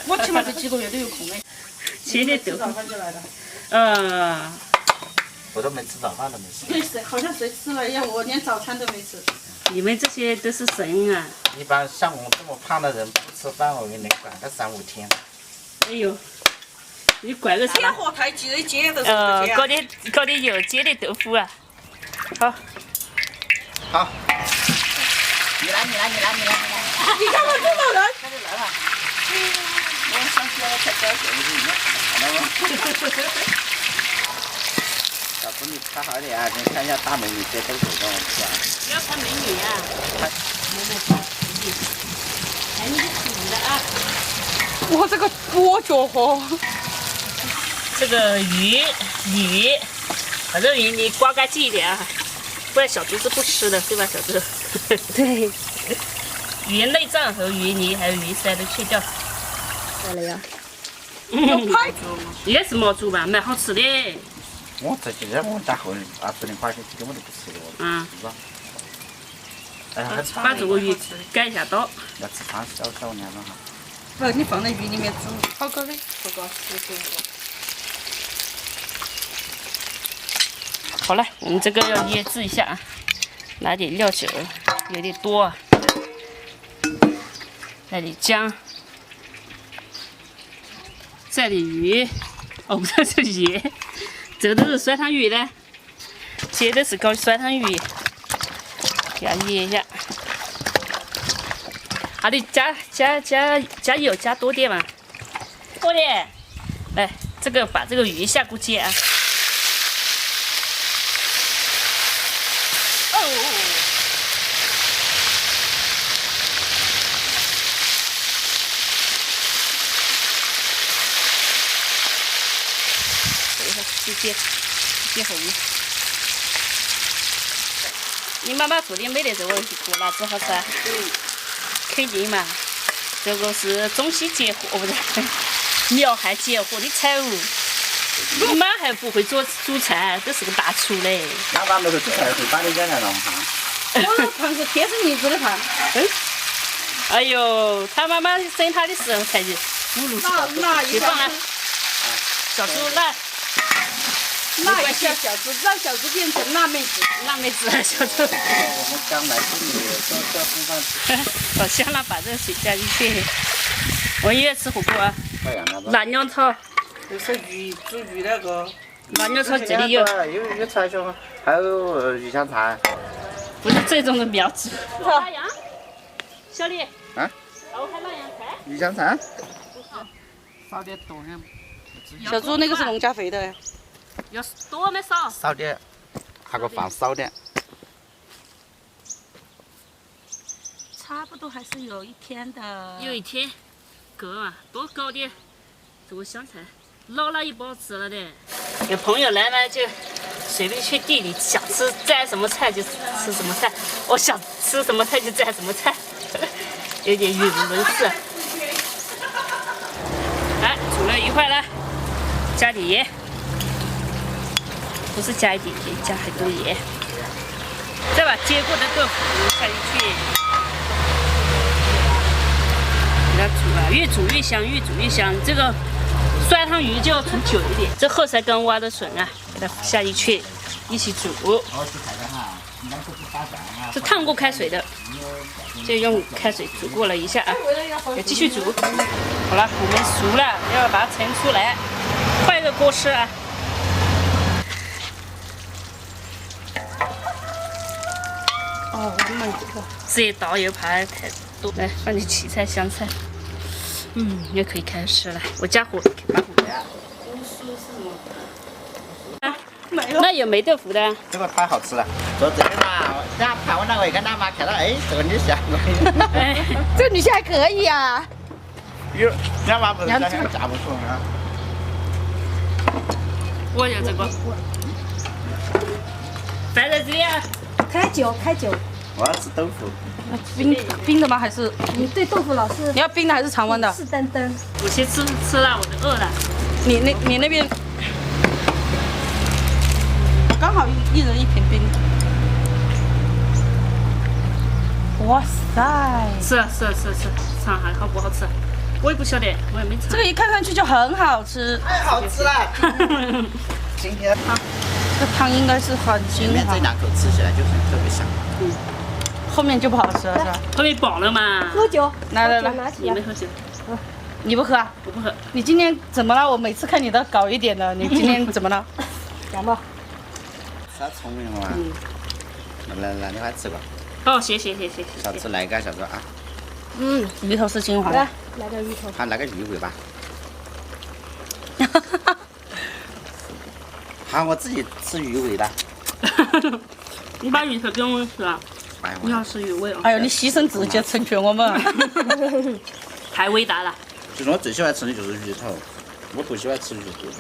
我起码这几个月都有空的。切的豆腐。早饭就来了。我都没吃早饭都没吃。没事，好像谁吃了一样，我连早餐都没吃。你们这些都是神啊！一般像我这么胖的人不吃饭，我给你管个3、5天。哎呦，你管个啥？天火太急了，煎都是搞点油煎的豆腐啊。好。好。你来。你看我这么人。快点来吧。我上去了才高兴，看到吗？小姑你拍好点啊！你看一下大美女煎豆腐给我吃啊。不要看美女啊！看你的图了啊！我这个跛脚货。这个鱼，把这个鱼你刮干净一点啊，不然小猪是不吃的，对吧，小猪？对。鱼内脏和鱼泥还有鱼鳃都去掉。来了呀。有派也是毛猪吧，蛮好吃的。我这几天我家后20-20块钱根本都不吃的，我知道。哎，把这个鱼改一下刀。要吃汤小娘们哈。你放在鱼里面煮，好高的，好高，好了，我们这个要腌制一下啊，拿点料酒，有点多啊，来点姜，再点鱼，不是鱼，这个都是酸汤鱼的，切的是搞酸汤鱼，给它腌一下。好的，加油，加多点嘛，多点。来，把这个鱼下锅煎啊。接红。你妈妈做的没得这个锅辣子好吃啊？肯定嘛，这个是中西结合，不对，苗汉结合的产物。你妈还不会煮菜，都是个大厨嘞。妈妈没会煮菜，会把你家那弄胖。我胖是天生丽质的胖。哎呦，他妈妈生他的时候才5、60岁。去放啊！小猪来。那一下小猪，让小猪变成辣妹子，小猪。我们刚来这里，到风饭吃。好香了，把这个水加进去。我也吃火锅啊。辣鸟炒。就是煮鱼那个。辣鸟炒这里有。有菜椒，还有鱼香菜。不是这种的苗子。哪样？小李。啊？我看哪样菜？鱼香菜。少点多点。小猪那个是农家肥的。要多没少？少点，那个放少点。差不多还是有1天的。有1天，够嘛？多搞点这个香菜，老了也不好吃了的。有朋友来呢，就随便去地里想吃摘什么菜就吃什么菜，我想吃什么菜就摘什么菜，有点语无伦次。来，煮了一会儿了，加点盐。不是加一点点，加很多盐，再把煎过的豆腐下进去，给它煮啊，越煮越香，越煮越香。这个酸汤鱼就要煮久一点。这后才刚挖的笋啊，给它下进去，一起煮。是烫过开水的，就用开水煮过了一下啊，要继续煮。好了，我们熟了，要把它盛出来，换一个锅吃啊。哦，我买这个。这一刀又怕太多，来放点芹菜、香菜，也可以开始吃了。我加火，把火。没了。那有霉豆腐的？这个太好吃了，做这个嘛，然后盘我那个一个妈妈看到，哎，这个女婿这个女婿还可以啊。有，俺妈不是讲嫁不出啊。我要这个。放在这里啊。开酒。我要吃豆腐。冰的吗？还是你对豆腐老是你要冰的还是常温的？是登登。我先吃了，我都饿了。你那边，我刚好一人1瓶冰。哇塞！是，尝还好不好吃？我也不晓得，我也没尝。这个一看上去就很好吃。太好吃了！今天这汤应该是很前精华面这，两口吃起来就是特别香。后面就不好吃了是吧？后面饱了嘛。喝酒，来来来，拿起来你没。喝酒？你不喝啊？我不喝。你今天怎么了？我每次看你都搞一点的，你今天怎么了？感冒。太聪明了嘛！来，你快吃吧。哦，谢谢。小吃来一个，小子啊！鱼头是精华。来点鱼头。还来个鱼尾巴。好，我自己吃鱼尾的。你把鱼头给我吃啊！哎你要吃鱼尾哦。哎呦，你牺牲自己成全我们。太伟大了。其实我最喜欢吃的就是鱼头，我不喜欢吃鱼肚子。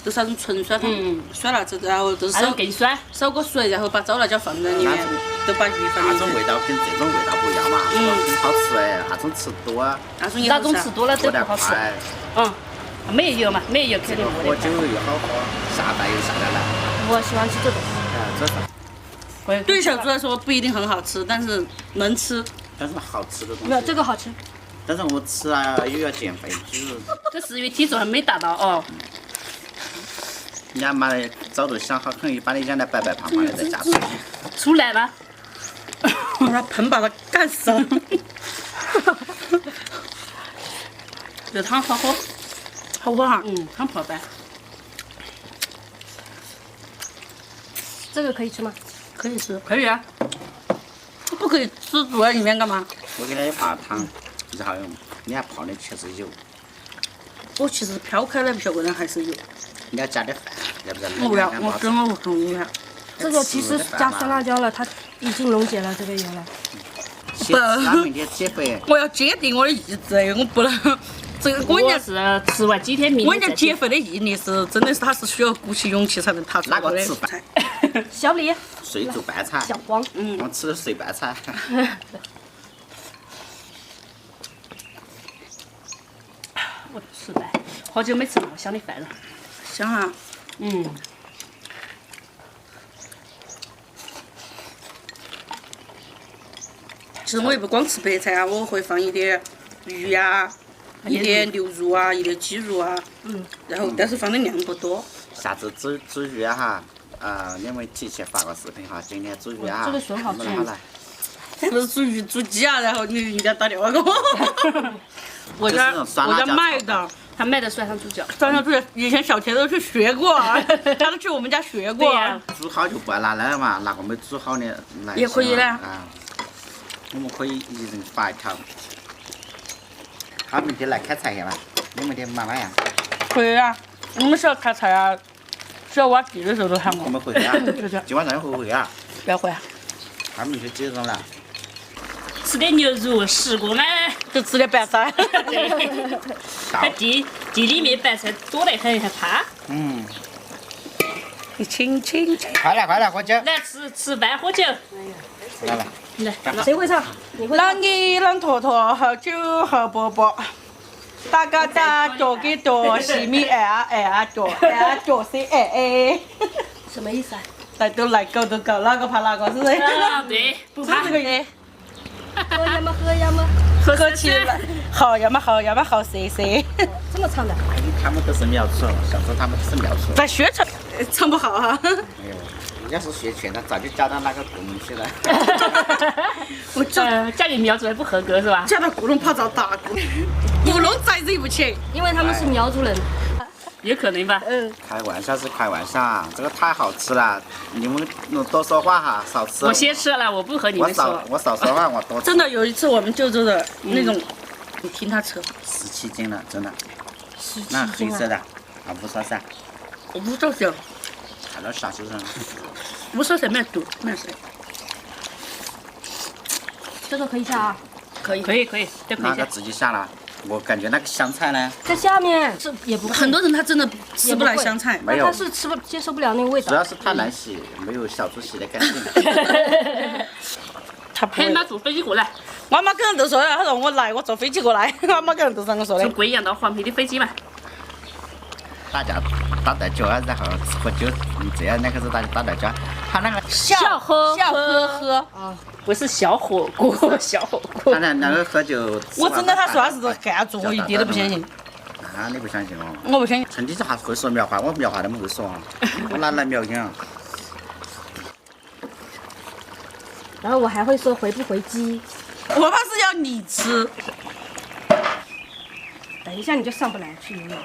都是那种纯酸汤，酸辣子，然后都是那种更酸。烧过水，然后把糟辣椒放在里面，都把鱼放进去。那种味道跟这种味道不一样嘛，很好吃哎，那种吃多啊，那种吃多了都喝得不好吃。快，没油嘛，没油肯定喝酒又好喝，下饭又下得来。我喜欢吃这种。这是，对小猪来说不一定很好吃，但是能吃。但是好吃的东没有西。这个好吃。但是我吃了又要减肥，就是这是因为体重还没达到哦。人家妈的早都想好，很把你养得白白胖胖的在家吃。出来了。把它盆把它干死了。这汤好喝。好不好？汤泡饭。这个可以吃吗？可以吃。可以啊。不可以吃煮在里面干嘛？我给它泡汤，其实好用，你看泡的确实有。我其实飘开的效果呢还是有。你要加点饭，要不然我不要，我真的不喜欢。这个其实加酸辣椒了，它已经溶解了这个油了。先吃啊，明天减肥。我要坚定我的意志，我不能。这个我跟你我讲，是吃完几天明我跟你讲，天再减肥的毅力是真的是，它是需要鼓起勇气才能踏出哪来的。个吃饭？小李、水煮拌菜。小黄，我吃的水拌菜。我吃饭，好久没吃那么香的饭了。香啊！其实我也不光吃白菜啊，我会放一点鱼呀、一点牛肉啊，一点鸡肉啊。然后但是放的量不多。下次煮鱼哈，你们提前发个视频哈，今天煮鱼哈。这个笋好吃好来。这不是煮鱼煮鸡啊，然后你人家打电话给我。我家买的。他买的酸汤猪脚。酸汤猪脚以前小田都去学过，他都去我们家学过。煮好就不拿来了嘛，拿个没煮好的来。也可以的。我们可以一人发一条。好，明天来砍菜去吧。你明天忙哪样？可以啊，我们需要砍菜啊，需要挖地的时候都喊我。我们回去啊。今晚上要回去啊。不要回啊。他们明天几点钟了？吃点牛肉，食过嘛。就吃点白菜。他地里面白菜多得很，还怕。你轻轻。快来喝酒。来吃饭喝酒。来。谁会唱？你会唱？啷你啷坨坨，好酒好饽饽。大嘎哒，多给多，西米爱啊爱啊多，爱啊多是爱爱。什么意思啊？来都来搞都搞，哪个怕哪个，是不是？对，不怕这个耶。喝呀么喝呀么，喝起来，好呀嘛好呀嘛好噻噻。这么唱的？他们都是苗族，小时候他们都是苗族。在宣传唱不好哈。没有，要是学全的，早就加到那个古龙去了。我家里苗族还不合格是吧？加到古龙跑到大古龙，古龙再惹不起。因为他们是苗族人。有可能吧。开玩笑是开玩笑，这个太好吃了，你们多说话哈，少吃。我先吃了，我不和你们说。我少说话，我多吃。真的有一次我们舅舅的那种，你听他扯17斤了，真的。17那黑斤色的，啊5说3。我不着急，看到啥就是。 5说3没多，没事。这个可以下啊。可以，都可以那个下。自己下了，我感觉那个香菜呢，在下面这也不会很多人他真的吃不来香菜，没有他是接受不了那个味道。主要是太难洗，没有小猪洗得干净。他不会。喊妈坐飞机过来，我妈跟人都说了，她说我来，我坐飞机过来。我妈跟人都这样说的从。贵阳到黄陂的飞机嘛。打架打断脚，然后喝酒，这样两个人打断脚，他那个小喝喝。啊，不是小火锅，小火锅。他那个喝酒。我真的他说他是干做，我一点都不相信。那你不相信哦？我不相信。趁你这还会说苗话，我苗话都没会说，我哪来苗音啊？然后我还会说回不回击。我怕是要你吃。等一下你就上不来去游泳。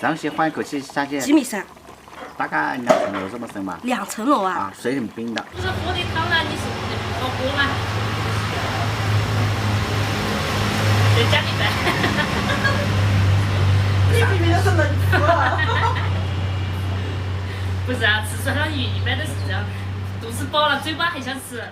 上去缓一口气下去。几米深？大概2层楼这么深吧。2层楼啊！啊，水很冰的。不是喝的汤啊，你是喝锅吗？再加米饭。你明明就是能吃啊！不是啊，吃酸汤鱼一般都是这样，肚子饱了，嘴巴还想吃。